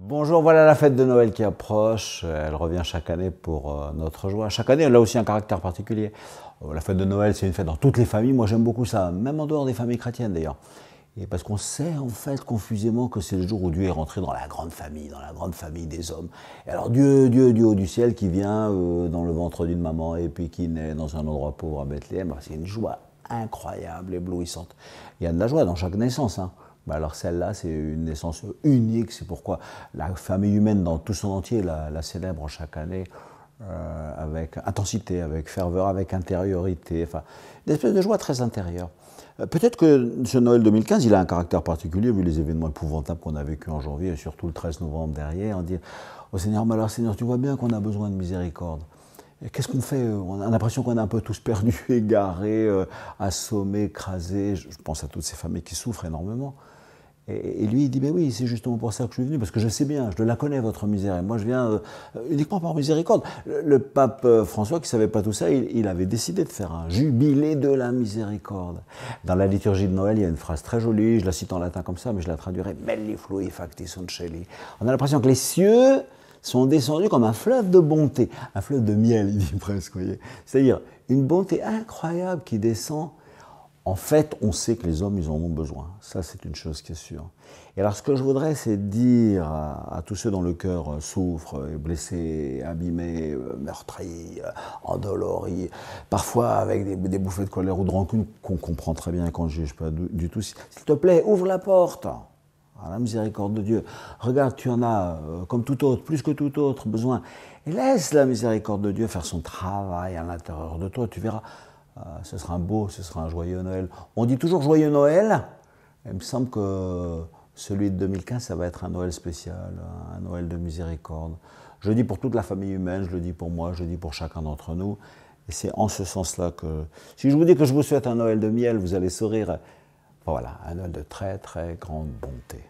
Bonjour, voilà la fête de Noël qui approche. Elle revient chaque année pour notre joie. Chaque année, elle a aussi un caractère particulier. La fête de Noël, c'est une fête dans toutes les familles. Moi, j'aime beaucoup ça, même en dehors des familles chrétiennes d'ailleurs. Et parce qu'on sait en fait confusément que c'est le jour où Dieu est rentré dans la grande famille des hommes. Et alors Dieu du haut du ciel qui vient dans le ventre d'une maman et puis qui naît dans un endroit pauvre à Bethléem, c'est une joie incroyable, éblouissante. Il y a de la joie dans chaque naissance, hein. Alors celle-là, c'est une naissance unique, c'est pourquoi la famille humaine dans tout son entier la célèbre chaque année avec intensité, avec ferveur, avec intériorité, enfin, une espèce de joie très intérieure. Peut-être que ce Noël 2015, il a un caractère particulier, vu les événements épouvantables qu'on a vécus en janvier, et surtout le 13 novembre derrière. On dit au Seigneur, mais alors Seigneur, tu vois bien qu'on a besoin de miséricorde. Qu'est-ce qu'on fait? On a l'impression qu'on est un peu tous perdus, égarés, assommés, écrasés. Je pense à toutes ces familles qui souffrent énormément. Et lui, il dit, ben oui, c'est justement pour ça que je suis venu, parce que je sais bien, je la connais, votre misère. Et moi, je viens uniquement par miséricorde. Le pape François, qui ne savait pas tout ça, il avait décidé de faire un jubilé de la miséricorde. Dans la liturgie de Noël, il y a une phrase très jolie, je la cite en latin comme ça, mais je la traduirai. Belli flui facti sunt celi. On a l'impression que les cieux sont descendus comme un fleuve de bonté, un fleuve de miel, il dit presque, vous voyez. C'est-à-dire une bonté incroyable qui descend. En fait, on sait que les hommes, ils en ont besoin. Ça, c'est une chose qui est sûre. Et alors, ce que je voudrais, c'est dire à tous ceux dont le cœur souffre, est blessé, abîmé, meurtri, endolori, parfois avec des bouffées de colère ou de rancune qu'on comprend très bien et qu'on ne juge pas du tout. S'il te plaît, ouvre la porte à la miséricorde de Dieu. Regarde, tu en as, comme tout autre, plus que tout autre, besoin. Et laisse la miséricorde de Dieu faire son travail à l'intérieur de toi. Tu verras. Ce sera un joyeux Noël. On dit toujours joyeux Noël. Il me semble que celui de 2015, ça va être un Noël spécial, un Noël de miséricorde. Je le dis pour toute la famille humaine, je le dis pour moi, je le dis pour chacun d'entre nous. Et c'est en ce sens-là que, si je vous dis que je vous souhaite un Noël de miel, vous allez sourire. Voilà, un Noël de très très grande bonté.